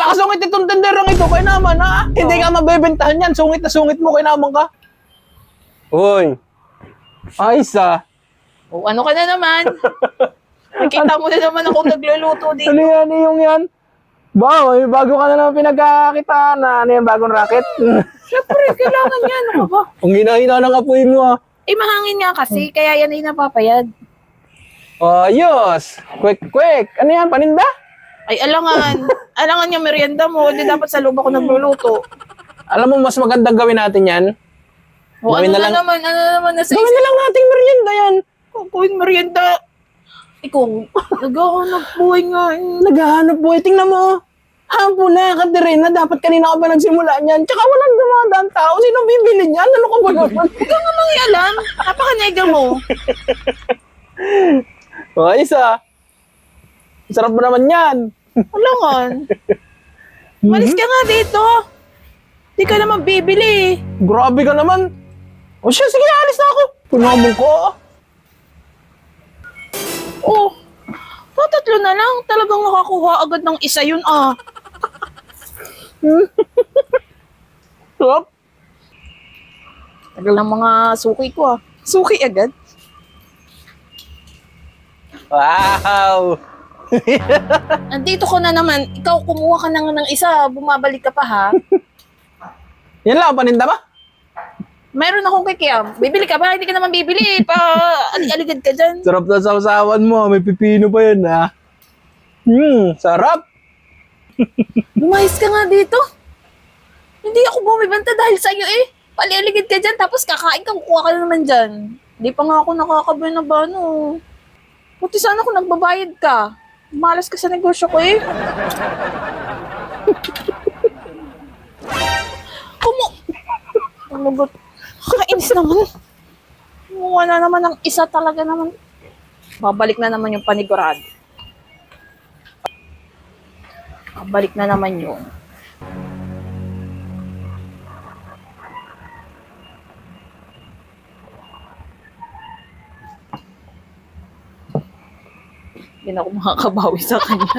Napakasungit itong tenderang ito, kaya naman ha. Hindi ka mabebentahan yan, sungit na sungit mo, kaya naman ka. Uy, ayos ah. O, ano ka na naman? Nakita mo na naman akong nagluluto dito. Ano yan, yung yan? Ba, may bago ka na naman pinagkakitaan na ano yan, bagong racket. Siyempre, kailangan yan. Ano ba? Ang hinahina ng apoy mo ah. Eh, mahangin nga kasi, kaya yan ay napapayad. Ayos. Quick. Ano yan, paninda? Ay, alangan. Alangan yung merienda mo. Hindi dapat sa loob ako nagluluto. Alam mo, mas magandang gawin natin yan. O, Gawin ano na na lang- naman? Ano naman nasa Gawin na lang nating merienda yan. Kukuhin merienda. Ikaw, nag-ahanap buhay nga eh. Naghahanap buhay, tingnan mo. Hampo na, Katerina, dapat kanina ka ba nagsimula niyan? Tsaka walang dumadaan tao, sinong bibili niyan? Ano ka ba naman? Huwag ka nga mangialam. Napakanega mo. Ayos ah. Sarap mo naman yan. Alangan. Malis ka nga dito. Di ka naman bibili. Grabe ka naman. O siya, sige, alis na ako. Punamon ko. Oh, tatlo na lang. Talagang nakakuha agad ng isa yun ah. Sarap. Tagal ng mga suki ko ah. Suki agad? Wow. Nandito ko na naman. Ikaw kumuha ka na nga ng isa. Bumabalik ka pa ha. Yan lang, paninda ba? Meron akong kikiam. Bibili ka ba? Hindi ka naman bibili. Aligad ka dyan. Sarap na sausawan mo. May pipino pa yan ah. Sarap. Lumayas ka nga dito. Hindi ako bumibanta dahil sa'yo eh. Palialigid ka dyan, tapos kakain ka, kukuha ka na naman dyan. Hindi pa nga ako nakakabano. Buti sana kung nagbabayad ka. Malas ka sa negosyo ko eh. Umugot. Kakainis naman. Kumuha na naman ng isa talaga naman. Babalik na naman yung panigurado. Babalik na naman yun. Hindi na ako makakabawi sa kanya.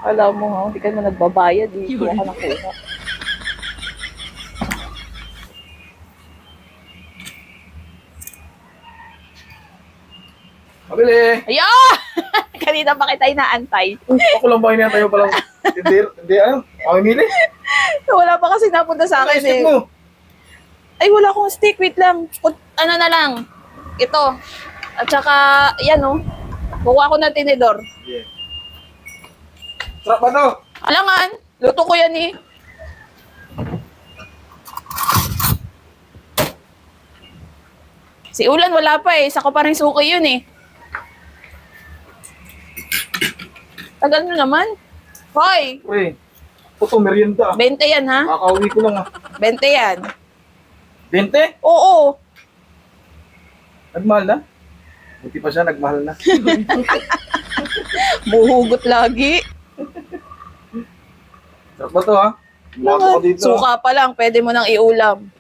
Alam mo ha, hindi ka naman nagbabayad eh. Kuha ka na kuha. Pabili. Ayan! Kanina pa kita inaantay. Ako lang ba tayo palang hindi ano? Mamimili? Wala pa kasi napunta sa akin eh. mo. Ay, wala akong stick. Wait lang. Ano na lang. Ito. At saka, yan oh. Kuha ko ng tinidor. Yeah. Sarap ba to? Alangan. Luto ko yan eh. Si Ulan wala pa eh. Isa ko pa rin suki yun eh. Tagal mo naman. Hoy! Uy, ito merienda. 20 yan ha? Kakauwi ko lang ah. 20 yan. 20? Oo. Nagmahal na? Buti pa siya, nagmahal na. Buhugot lagi. Sarap ba to ha? Bumato ko dito. Suka pa lang. Pwede mo nang iulam.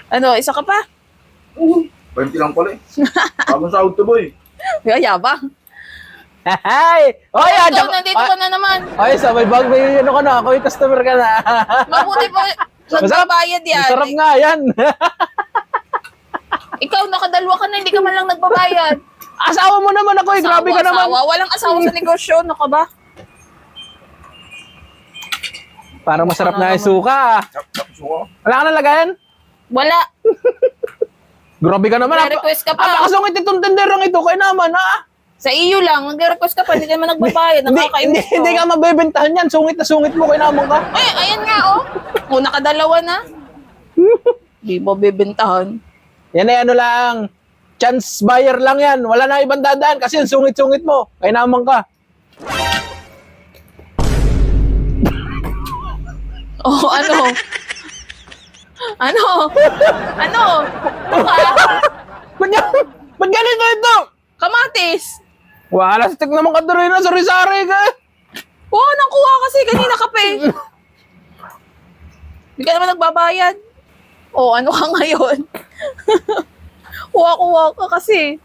Ano, isa ka pa? 20 lang pala eh. Habang sa auto boy. Yabang. Hi! Oy, Ito, nandito ka na naman. Ay, sa may bag, may ano ka na, ako yung customer ka na. Mabuti pa. Nagbabayad yan. Masarap nga yan. Ikaw, nakadalwa ka na, hindi ka man lang nagbabayad. Asawa mo naman ako eh, grabe ka naman. Asawa. Walang asawa sa negosyo, ano ka ba? Parang masarap na yung suka. Wala ka nang lagayan? Wala. Grabe ka naman. Nag-request ka pa. Napakasungit itong tenderang ito, kaya naman ha. Sa iyo lang, nag-request ka pa, hindi ka naman nagbabayad. Nakakainis ko. Hindi ka mabebentahan yan, sungit na sungit mo, kaya naman ka. Ay, ayan nga oh. O, nakadalawa na. Di ba bibentahan? Yan ay ano lang, chance buyer lang yan. Wala na ibang dadaan kasi yung sungit-sungit mo, kaya naman ka. Oh, ano? Ano? Ano? Ba't ganito ito? Kamatis. Wala, stick naman ka doon na, sari-sari ka. Oo, nang kuha kasi kanina kape. Hindi ka naman nagbabayad. O, ano ka ngayon? Kuha ka kasi.